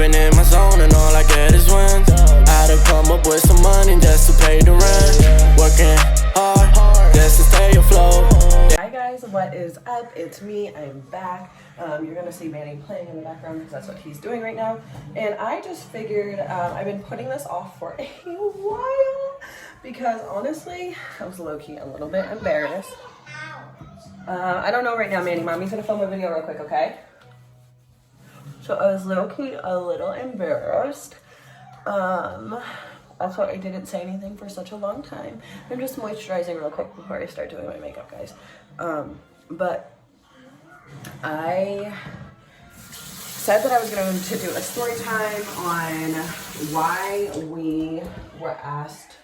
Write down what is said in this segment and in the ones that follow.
Living in my zone and all I get is wins. I done come up with some money just to pay the rent. Working hard just to stay afloat. Hi guys, what is up? It's me, I'm back. You're gonna see Manny playing in the background because that's what he's doing right now. And I just figured I've been putting this off for a while because honestly, I was low-key a little bit embarrassed. I don't know right now, Manny. Mommy's gonna film a video real quick, okay? So I was low-key a little embarrassed. That's why I didn't say anything for such a long time. I'm just moisturizing real quick before I start doing my makeup, guys. But I said that I was going to do a story time on why we were asked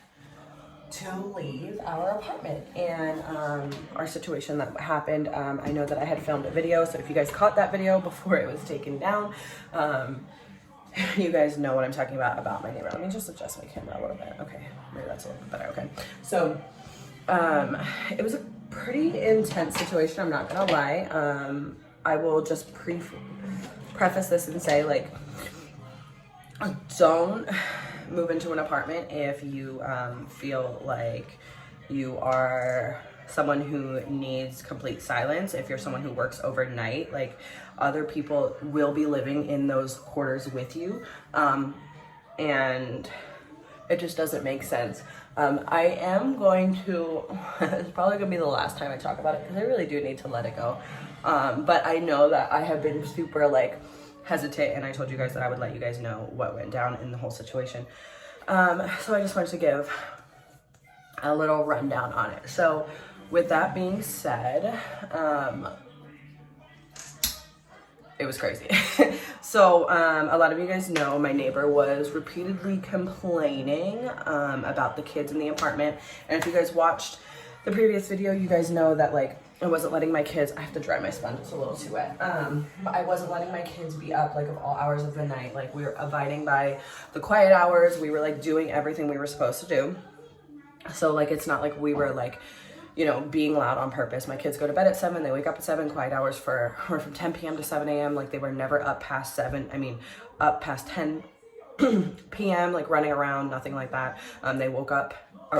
to leave our apartment and our situation that happened. I know that I had filmed a video, so if you guys caught that video before it was taken down, you guys know what I'm talking about my neighbor. Let me just adjust my camera a little bit. Okay, maybe that's a little bit better. Okay, so it was a pretty intense situation, I'm not gonna lie. I will just preface this and say, like, don't move into an apartment if you feel like you are someone who needs complete silence. If you're someone who works overnight, like, other people will be living in those quarters with you, and it just doesn't make sense. I am going to, it's probably gonna be the last time I talk about it because I really do need to let it go. But I know that I have been super, like, hesitant, and I told you guys that I would let you guys know what went down in the whole situation. So I just wanted to give a little rundown on it. So with that being said, it was crazy. So a lot of you guys know my neighbor was repeatedly complaining about the kids in the apartment. And if you guys watched the previous video, you guys know that, like, I wasn't letting my kids, I have to dry my sponge, it's a little too wet. But I wasn't letting my kids be up, like, of all hours of the night. Like, we were abiding by the quiet hours. We were, like, doing everything we were supposed to do. So, like, it's not like we were, like, you know, being loud on purpose. My kids go to bed at 7, they wake up at 7, quiet hours were from 10 p.m. to 7 a.m. Like, they were never up past 10 p.m., like, running around, nothing like that. They woke up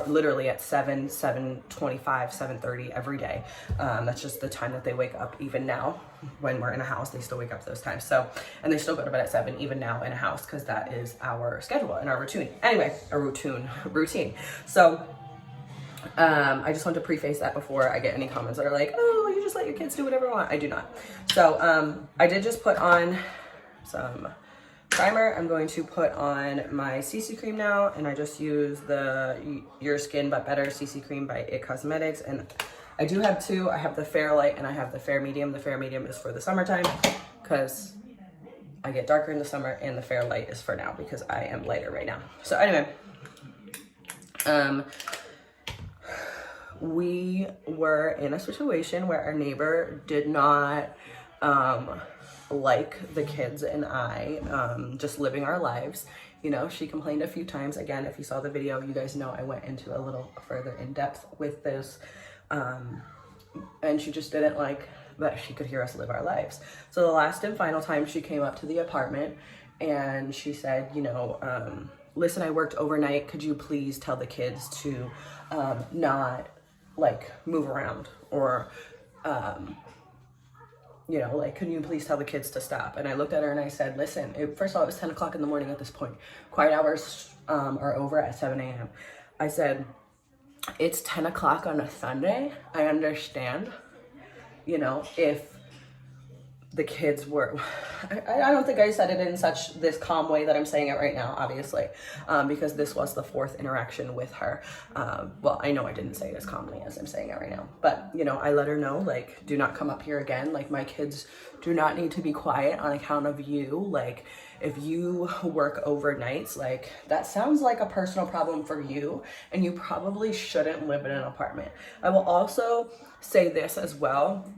literally at 7:25, 7:30 every day. That's just the time that they wake up. Even now, when we're in a house, they still wake up those times. So, and they still go to bed at 7 even now in a house, because that is our schedule and our routine. Anyway, a routine. So I just want to preface that before I get any comments that are like, oh, you just let your kids do whatever they want. I do not. So I did just put on some primer. I'm going to put on my CC cream now, and I just use the Your Skin But Better CC cream by It Cosmetics. And I do have two. I have the Fair Light and I have the Fair Medium. The Fair Medium is for the summertime because I get darker in the summer, and the Fair Light is for now because I am lighter right now. So anyway, we were in a situation where our neighbor did not like the kids and I just living our lives. You know, she complained a few times. Again, if you saw the video, you guys know I went into a little further in depth with this, and she just didn't like that she could hear us live our lives. So the last and final time she came up to the apartment, and she said, you know, listen, I worked overnight, could you please tell the kids to not, like, move around, or you know, like, can you please tell the kids to stop? And I looked at her and I said, listen, first of all, it was 10 o'clock in the morning at this point. Quiet hours are over at 7 a.m. I said, it's 10 o'clock on a Sunday. I understand, you know, if the kids were, I don't think I said it in this calm way that I'm saying it right now, obviously, because this was the fourth interaction with her. Well, I know I didn't say it as calmly as I'm saying it right now, but, you know, I let her know, like, do not come up here again. Like, my kids do not need to be quiet on account of you. Like, if you work overnights, like, that sounds like a personal problem for you, and you probably shouldn't live in an apartment. I will also say this as well.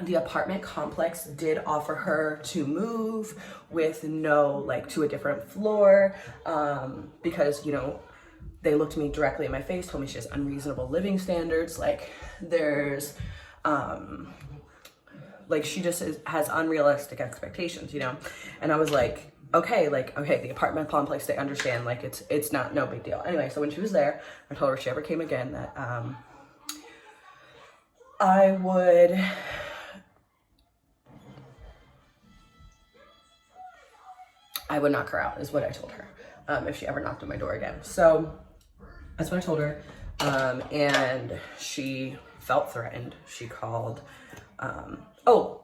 The apartment complex did offer her to move with no, like, to a different floor, because, you know, they looked me directly in my face, told me she has unreasonable living standards. Like, there's, like, she just has unrealistic expectations, you know? And I was like, okay, like, okay, the apartment complex, they understand, like, it's not, no big deal. Anyway, so when she was there, I told her if she ever came again that I would knock her out, is what I told her, if she ever knocked on my door again. So that's what I told her, and she felt threatened. She called, oh,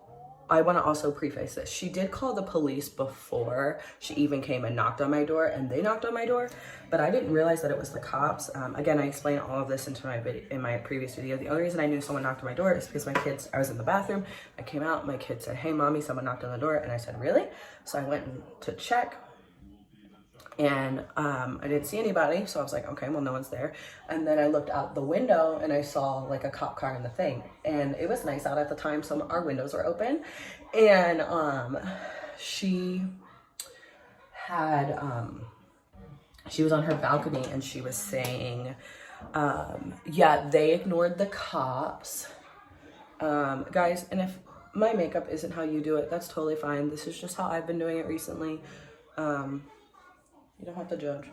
I want to also preface this. She did call the police before she even came and knocked on my door, and they knocked on my door, but I didn't realize that it was the cops. Again, I explained all of this in my previous video. The only reason I knew someone knocked on my door is because I was in the bathroom. I came out, my kid said, "Hey, mommy, someone knocked on the door." And I said, "Really?" So I went to check, and I didn't see anybody. So I was like, okay, well, no one's there. And then I looked out the window and I saw like a cop car in the thing, and it was nice out at the time, so our windows were open. And she had she was on her balcony, and she was saying, yeah, they ignored the cops. Guys, and if my makeup isn't how you do it, that's totally fine. This is just how I've been doing it recently. You don't have to judge.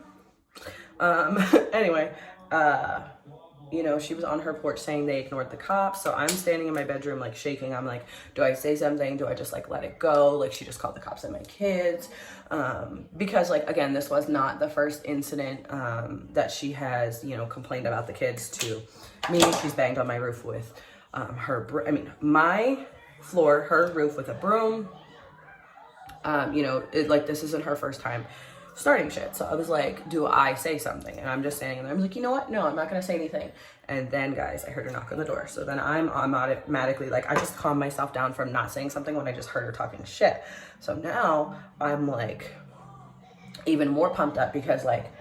Anyway, you know, she was on her porch saying they ignored the cops. So I'm standing in my bedroom, like shaking. I'm like, do I say something? Do I just like let it go? Like, she just called the cops on my kids. Because like, again, this was not the first incident that she has, you know, complained about the kids to me. She's banged on my roof with my floor, her roof with a broom. You know, like, this isn't her first time starting shit. So I was like, do I say something? And I'm just standing there. I'm like, you know what? No, I'm not going to say anything. And then, guys, I heard her knock on the door. So then I'm automatically, like, I just calmed myself down from not saying something when I just heard her talking shit. So now I'm like even more pumped up because like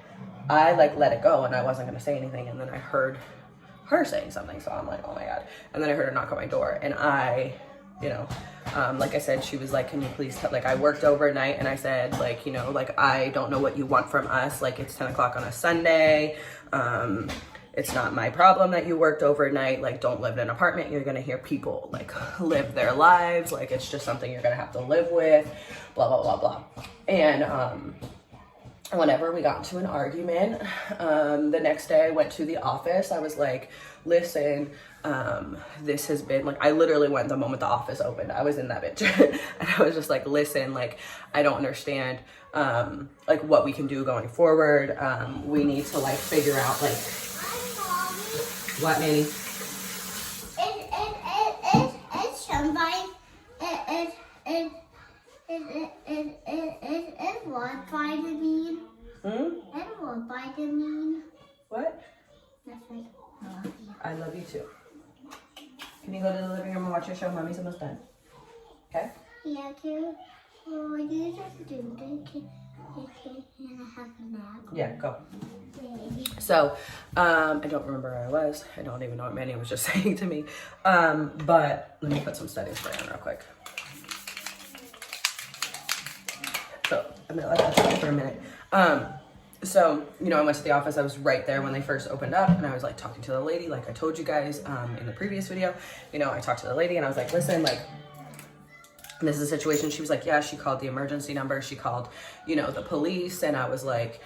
I like let it go and I wasn't going to say anything. And then I heard her saying something. So I'm like, oh my God. And then I heard her knock on my door, and you know, like I said, she was like, can you please like, I worked overnight, and I said, like, you know, like, I don't know what you want from us. Like, it's 10 o'clock on a Sunday. It's not my problem that you worked overnight. Like, don't live in an apartment. You're going to hear people like live their lives. Like, it's just something you're going to have to live with, blah, blah, blah, blah. And, whenever we got into an argument, the next day I went to the office. I was like, listen, this has been like, I literally went the moment the office opened. I was in that bitch. And I was just like, listen, like, I don't understand, like, what we can do going forward. We need to like figure out like, what, Manny? It's somebody, it what vitamin? It what vitamin? What? Nothing. I love you too. Can you go to the living room and watch your show? Mommy's almost done. Okay? Yeah, too. Oh, you just do can I have a nap? Yeah, go. Maybe. So, I don't remember where I was. I don't even know what Manny was just saying to me. But let me put some setting spray on real quick. So I'm gonna let that sit for a minute. So, you know, I went to the office. I was right there when they first opened up, and I was like talking to the lady, like I told you guys in the previous video. You know, I talked to the lady and I was like, listen, like, this is a situation. She was like, yeah, she called the emergency number. She called, you know, the police. And I was like,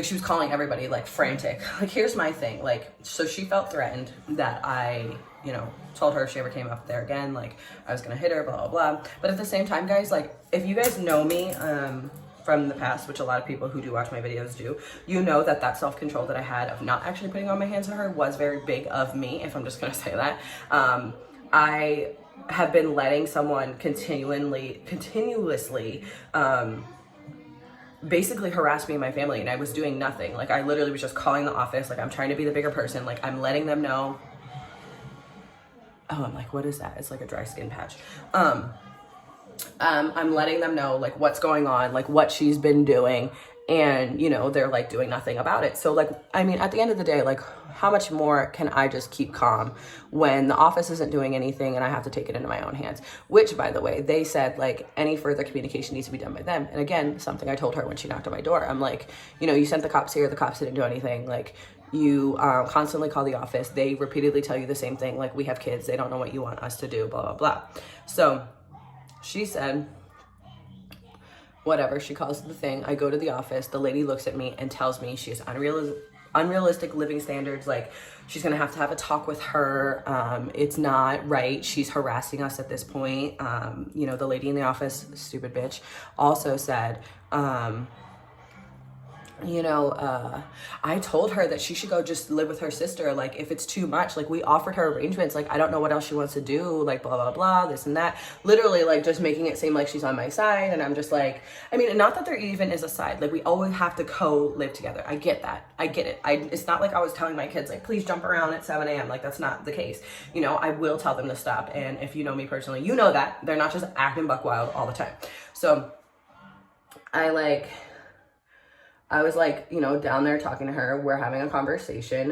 she was calling everybody like frantic. Like, here's my thing. Like, so she felt threatened that I, you know, told her if she ever came up there again, like, I was gonna hit her, blah, blah, blah. But at the same time, guys, like, if you guys know me, from the past, which a lot of people who do watch my videos do, you know that that self-control that I had of not actually putting on my hands on her was very big of me, if I'm just gonna say that. I have been letting someone continuously basically harass me and my family, and I was doing nothing. Like, I literally was just calling the office, like, I'm trying to be the bigger person, like, I'm letting them know. Oh, I'm like, what is that? It's like a dry skin patch. I'm letting them know like what's going on, like what she's been doing, and you know, they're like doing nothing about it. So like, I mean, at the end of the day, like, how much more can I just keep calm when the office isn't doing anything and I have to take it into my own hands? Which, by the way, they said like any further communication needs to be done by them. And again, something I told her when she knocked on my door, I'm like, you know, you sent the cops here, the cops didn't do anything. Like, you constantly call the office, they repeatedly tell you the same thing, like, we have kids, they don't know what you want us to do, blah, blah, blah. So she said, whatever, she calls it the thing. I go to the office, the lady looks at me and tells me she has unrealistic living standards, like she's gonna have to have a talk with her. It's not right, she's harassing us at this point. You know, the lady in the office, stupid bitch, also said, I told her that she should go just live with her sister. Like, if it's too much, like, we offered her arrangements. Like, I don't know what else she wants to do. Like, blah, blah, blah, this and that. Literally, like, just making it seem like she's on my side. And I'm just like, I mean, not that there even is a side. Like, we always have to co-live together. I get that. I get it. It's not like I was telling my kids, like, please jump around at 7 a.m. Like, that's not the case. You know, I will tell them to stop. And if you know me personally, you know that. They're not just acting buck wild all the time. So, I was like, you know, down there talking to her. We're having a conversation.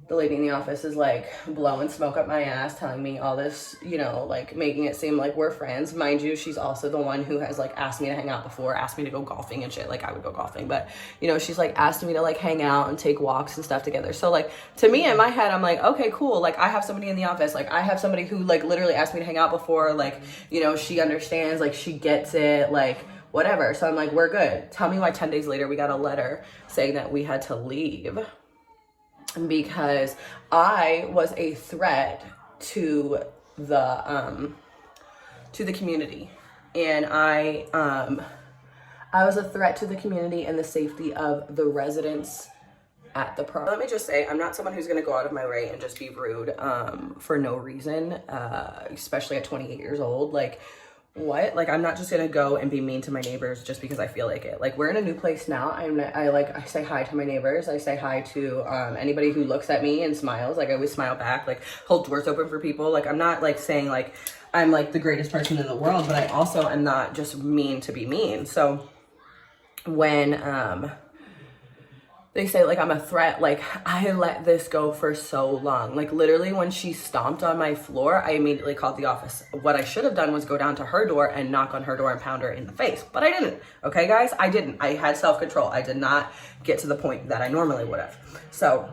The lady in the office is like blowing smoke up my ass, telling me all this, you know, like making it seem like we're friends. Mind you, she's also the one who has like asked me to hang out before, asked me to go golfing and shit. Like, I would go golfing, but you know, she's like asking me to like hang out and take walks and stuff together. So like, to me in my head, I'm like, okay, cool. Like, I have somebody in the office. Like, I have somebody who like literally asked me to hang out before. Like, you know, she understands, like she gets it, like whatever. So I'm like, we're good. Tell me why 10 days later we got a letter saying that we had to leave because I was a threat to the community. And I was a threat to the community and the safety of the residents at the property. Let me just say, I'm not someone who's gonna go out of my way and just be rude for no reason, especially at 28 years old. Like, what? Like, I'm not just gonna go and be mean to my neighbors just because I feel like it. Like, we're in a new place now. I say hi to my neighbors. I say hi to anybody who looks at me and smiles. Like, I always smile back, like hold doors open for people. Like, I'm not like saying like I'm like the greatest person in the world, but I also am not just mean to be mean. So when they say like I'm a threat, like I let this go for so long. Like, literally when she stomped on my floor, I immediately called the office. What I should have done was go down to her door and knock on her door and pound her in the face, but I didn't. Okay guys, I didn't. I had self-control. I did not get to the point that I normally would have. So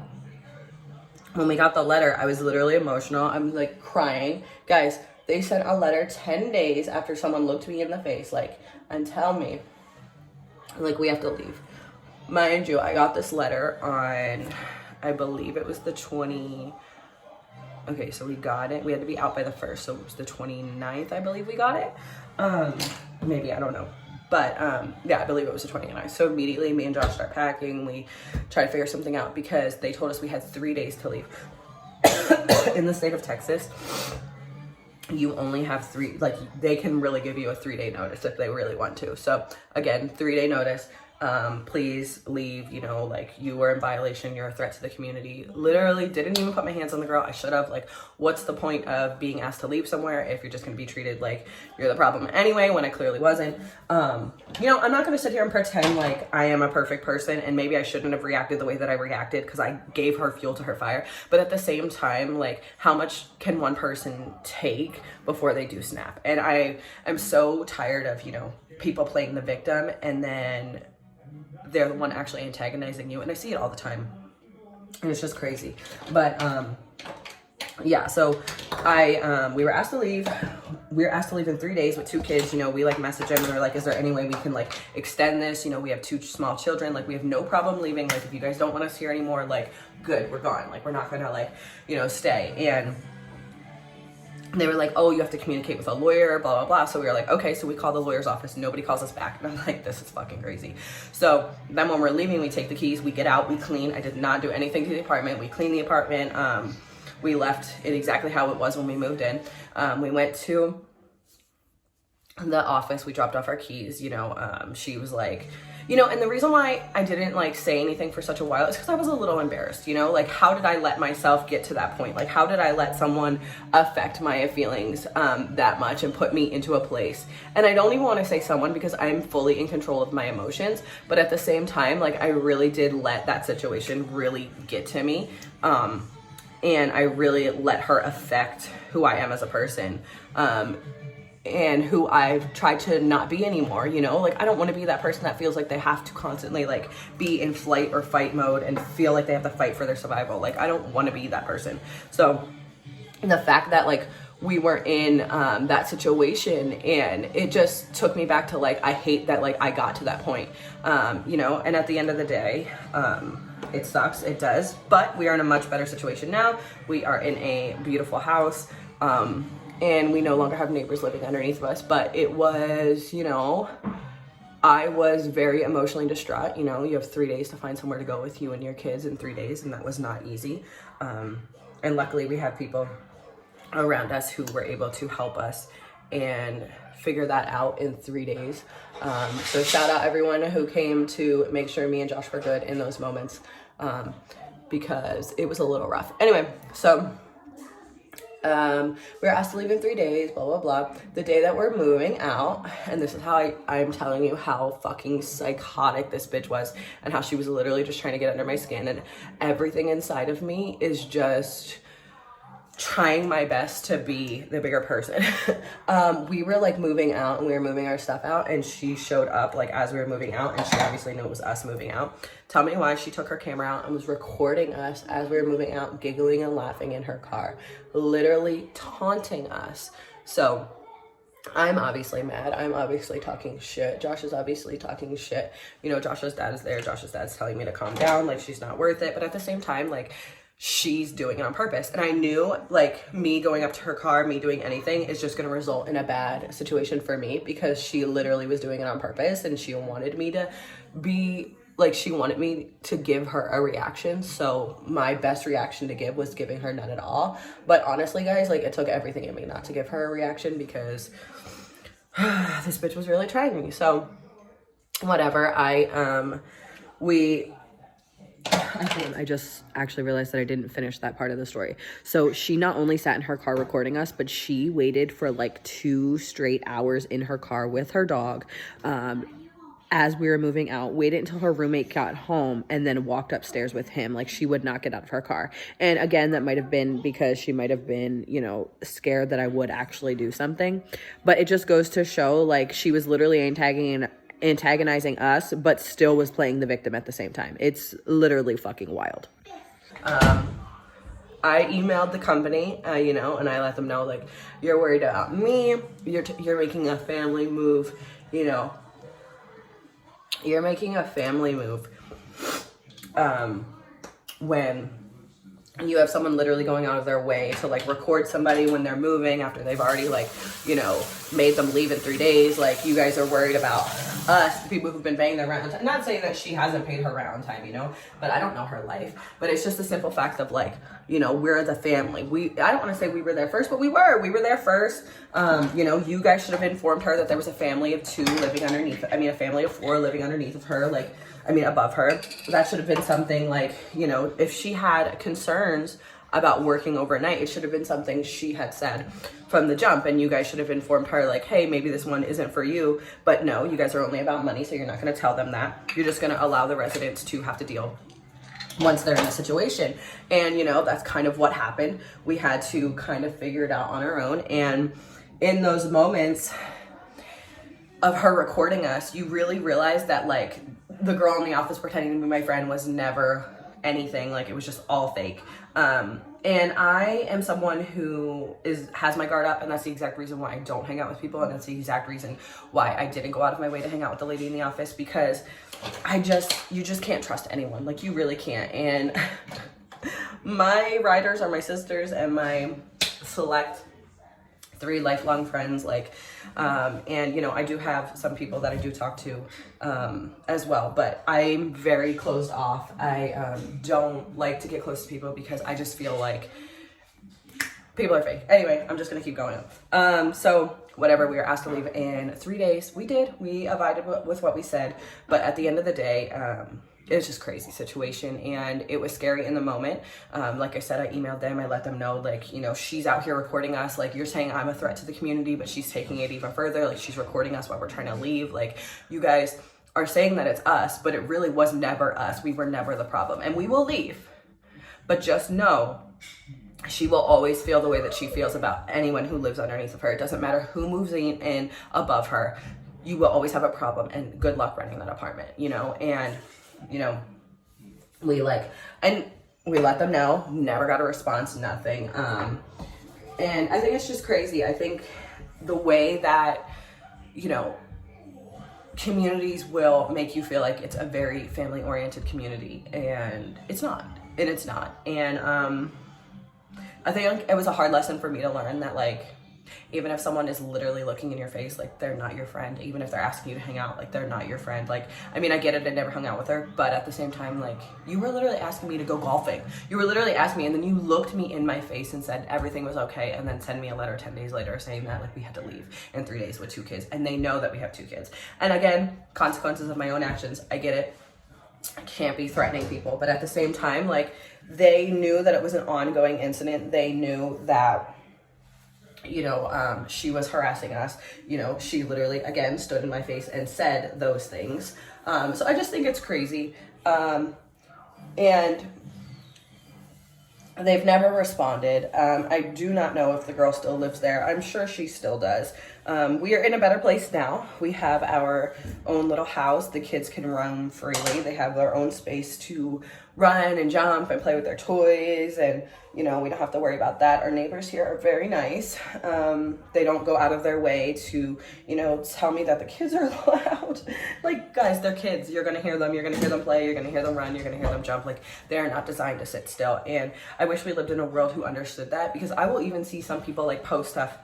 when we got the letter, I was literally emotional. I'm like crying. Guys, they sent a letter 10 days after someone looked me in the face, like, and tell me, like, we have to leave. Mind you, I got this letter on, I believe it was the 20, okay, so we got it. We had to be out by the 1st, so it was the 29th, I believe we got it. Maybe, I don't know. But, yeah, I believe it was the 29th. So immediately, me and Josh start packing. We try to figure something out because they told us we had 3 days to leave. In the state of Texas, you only have 3, like, they can really give you a 3-day notice if they really want to. So, again, 3-day notice. Please leave, you know, like, you were in violation, you're a threat to the community. Literally didn't even put my hands on the girl. I should have. Like, what's the point of being asked to leave somewhere if you're just gonna be treated like you're the problem anyway, when I clearly wasn't. You know, I'm not gonna sit here and pretend like I am a perfect person, and maybe I shouldn't have reacted the way that I reacted because I gave her fuel to her fire. But at the same time, like, how much can one person take before they do snap? And I am so tired of, you know, people playing the victim and then they're the one actually antagonizing you. And I see it all the time. And it's just crazy. But, yeah, so we were asked to leave. We were asked to leave in 3 days with 2 kids. You know, we like messaged them and we were like, is there any way we can like extend this? You know, we have 2 small children. Like, we have no problem leaving. Like, if you guys don't want us here anymore, like, good, we're gone. Like, we're not gonna like, you know, stay. And they were like, oh, you have to communicate with a lawyer, blah, blah, blah. So we were like, okay. So we call the lawyer's office. Nobody calls us back. And I'm like, this is fucking crazy. So then when we're leaving, we take the keys, we get out, we clean. I did not do anything to the apartment. We cleaned the apartment. We left it exactly how it was when we moved in. We went to the office. We dropped off our keys. You know, she was like, you know, and the reason why I didn't like say anything for such a while is because I was a little embarrassed, you know, like, how did I let myself get to that point? Like, how did I let someone affect my feelings that much and put me into a place? And I don't even want to say someone because I'm fully in control of my emotions, but at the same time, like, I really did let that situation really get to me. And I really let her affect who I am as a person. And who I've tried to not be anymore, you know? Like, I don't want to be that person that feels like they have to constantly, like, be in flight or fight mode and feel like they have to fight for their survival. Like, I don't want to be that person. So, the fact that, like, we were in that situation, and it just took me back to like, I hate that like I got to that point, you know, and at the end of the day, it sucks, it does, but we are in a much better situation now. We are in a beautiful house, and we no longer have neighbors living underneath of us, but it was, you know, I was very emotionally distraught. You know, you have 3 days to find somewhere to go with you and your kids in 3 days, and that was not easy. And luckily we had people around us who were able to help us and figure that out in 3 days. So shout out everyone who came to make sure me and Josh were good in those moments, because it was a little rough. Anyway, so we were asked to leave in 3 days, blah, blah, blah. The day that we're moving out, and this is how I'm telling you how fucking psychotic this bitch was, and how she was literally just trying to get under my skin, and everything inside of me is just trying my best to be the bigger person. We were like moving out, and we were moving our stuff out, and she showed up like as we were moving out, and she obviously knew it was us moving out. Tell me why she took her camera out and was recording us as we were moving out, giggling and laughing in her car, literally taunting us. So I'm obviously mad. I'm obviously talking shit. Josh is obviously talking shit. You know, Josh's dad is there. Josh's dad's telling me to calm down, like she's not worth it. But at the same time, like, she's doing it on purpose. And I knew like me going up to her car, me doing anything is just going to result in a bad situation for me, because she literally was doing it on purpose, and she wanted me to be like, she wanted me to give her a reaction. So my best reaction to give was giving her none at all. But honestly, guys, like, it took everything in me not to give her a reaction, because this bitch was really trying me. So whatever. I just actually realized that I didn't finish that part of the story. So she not only sat in her car recording us, but she waited for like 2 straight hours in her car with her dog, as we were moving out, waited until her roommate got home, and then walked upstairs with him. Like, she would not get out of her car. And again, that might have been because she might have been, you know, scared that I would actually do something. But it just goes to show, like, she was literally antagonizing us, but still was playing the victim at the same time. It's literally fucking wild. I emailed the company, you know, and I let them know, like, you're worried about me. You're making a family move, you know. You're making a family move when you have someone literally going out of their way to like record somebody when they're moving after they've already like, you know, made them leave in 3 days. Like, you guys are worried about us, the people who've been paying their rent on time. Not saying that she hasn't paid her rent on time, you know, but I don't know her life. But it's just the simple fact of like, you know, we're the family. I don't want to say we were there first, but we were there first. You know, you guys should have informed her that there was a family of 2 living underneath, a family of 4 living underneath of her, like, above her. That should have been something like, you know, if she had concerns about working overnight, it should have been something she had said from the jump, and you guys should have informed her like, hey, maybe this one isn't for you. But no, you guys are only about money, so you're not going to tell them that. You're just going to allow the residents to have to deal once they're in a situation. And, you know, that's kind of what happened. We had to kind of figure it out on our own. And in those moments of her recording us, you really realize that like the girl in the office pretending to be my friend was never anything. Like, it was just all fake. And I am someone who has my guard up, and that's the exact reason why I don't hang out with people, and that's the exact reason why I didn't go out of my way to hang out with the lady in the office, because you just can't trust anyone. Like, you really can't. And my riders are my sisters and my select 3 lifelong friends, like, and, you know, I do have some people that I do talk to, as well, but I'm very closed off. I, don't like to get close to people because I just feel like people are fake. Anyway, I'm just gonna keep going. So whatever, we were asked to leave in 3 days. We did, we abided with what we said, but at the end of the day, it was just crazy situation, and it was scary in the moment. Like I said, I emailed them, I let them know, like, you know, she's out here recording us, like, you're saying I'm a threat to the community, but she's taking it even further. Like, she's recording us while we're trying to leave. Like, you guys are saying that it's us, but it really was never us. We were never the problem, and we will leave, but just know she will always feel the way that she feels about anyone who lives underneath of her. It doesn't matter who moves in above her. You will always have a problem, and good luck renting that apartment, you know. And you know, we let them know, never got a response, nothing. And I think it's just crazy. I think the way that, you know, communities will make you feel like it's a very family oriented community, and it's not. And it's not. And I think it was a hard lesson for me to learn that, like, even if someone is literally looking in your face, like, they're not your friend. Even if they're asking you to hang out, like, they're not your friend. Like, I mean, I get it, I never hung out with her, but at the same time, like, you were literally asking me to go golfing. You were literally asking me, and then you looked me in my face and said everything was okay, and then send me a letter 10 days later saying that, like, we had to leave in 3 days with 2 kids, and they know that we have 2 kids. And again, consequences of my own actions. I get it. I can't be threatening people, but at the same time, like, they knew that it was an ongoing incident. They knew that, you know, she was harassing us. You know, she literally, again, stood in my face and said those things. So I just think it's crazy. And they've never responded. I do not know if the girl still lives there. I'm sure she still does. We are in a better place now. We have our own little house. The kids can roam freely. They have their own space to run and jump and play with their toys, and, you know, we don't have to worry about that. Our neighbors here are very nice. They don't go out of their way to, you know, tell me that the kids are loud. Like, guys, they're kids. You're gonna hear them. You're gonna hear them play. You're gonna hear them run. You're gonna hear them jump. Like, they are not designed to sit still. And I wish we lived in a world who understood that, because I will even see some people, like, post stuff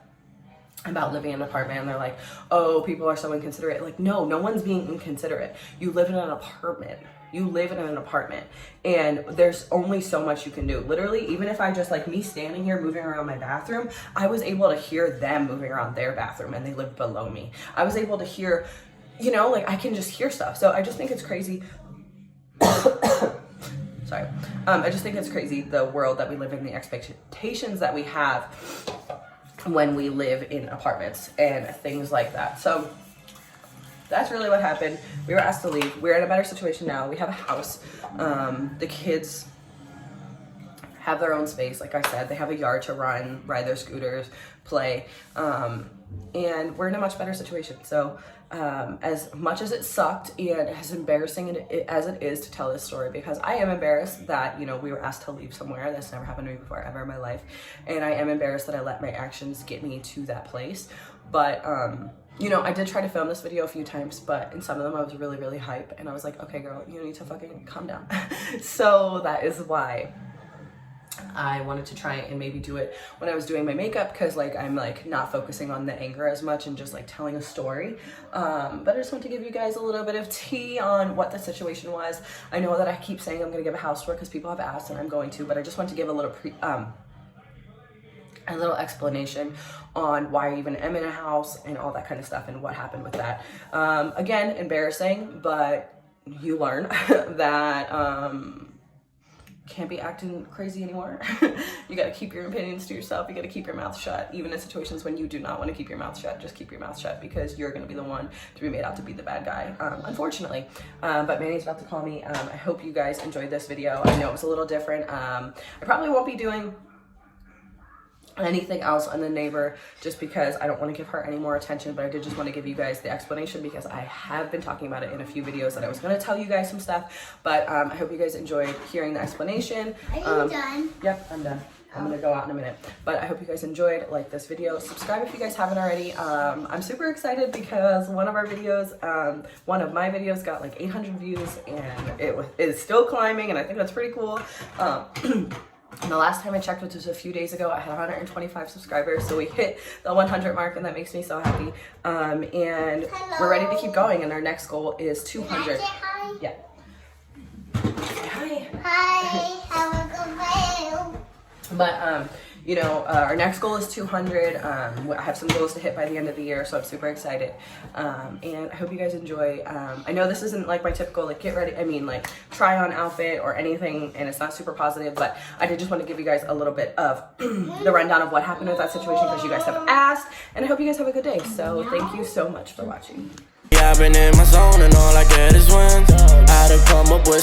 about living in an apartment, and they're like, oh, people are so inconsiderate. Like, no one's being inconsiderate. You live in an apartment. You live in an apartment, and there's only so much you can do. Literally, even if I just, like, me standing here moving around my bathroom, I was able to hear them moving around their bathroom, and they lived below me. I was able to hear, you know, like, I can just hear stuff. So I just think it's crazy. Sorry. I just think it's crazy, the world that we live in, the expectations that we have when we live in apartments and things like that. So that's really what happened. We were asked to leave. We're in a better situation now. We have a house. The kids have their own space. Like I said, they have a yard to run, ride their scooters, play. And we're in a much better situation. So as much as it sucked and as embarrassing as it is to tell this story, because I am embarrassed that, you know, we were asked to leave somewhere. That's never happened to me before ever in my life. And I am embarrassed that I let my actions get me to that place. But, you know, I did try to film this video a few times, but in some of them I was really, really hype. And I was like, okay, girl, you need to fucking calm down. So that is why I wanted to try and maybe do it when I was doing my makeup, because, like, I'm, like, not focusing on the anger as much and just, like, telling a story. But I just want to give you guys a little bit of tea on what the situation was. I know that I keep saying I'm going to give a house tour because people have asked, and I'm going to, but I just want to give a little explanation on why I even am in a house and all that kind of stuff and what happened with that. Again, embarrassing, but you learn that can't be acting crazy anymore. You got to keep your opinions to yourself. You got to keep your mouth shut. Even in situations when you do not want to keep your mouth shut, just keep your mouth shut, because you're going to be the one to be made out to be the bad guy, unfortunately. But Manny's about to call me. I hope you guys enjoyed this video. I know it was a little different. I probably won't be doing anything else on the neighbor just because I don't want to give her any more attention, but I did just want to give you guys the explanation because I have been talking about it in a few videos that I was going to tell you guys some stuff, but I hope you guys enjoyed hearing the explanation. Are you done? Yep, I'm done. I'm gonna go out in a minute, but I hope you guys enjoyed. Like this video, subscribe if you guys haven't already. I'm super excited because one of my videos got like 800 views, and it is still climbing, and I think that's pretty cool. And the last time I checked, which was a few days ago, I had 125 subscribers, so we hit the 100 mark, and that makes me so happy. And we're ready to keep going, and our next goal is 200. Hi. Yeah. Hi. Hi. Have a good day. But you know, our next goal is 200. I have some goals to hit by the end of the year, so I'm super excited. And I hope you guys enjoy. I know this isn't like my typical like get ready, like try on outfit or anything, and it's not super positive, but I did just want to give you guys a little bit of the rundown of what happened with that situation because you guys have asked, and I hope you guys have a good day. So thank you so much for watching. Yeah, I've been in my zone and all I get is wins. I had to come up with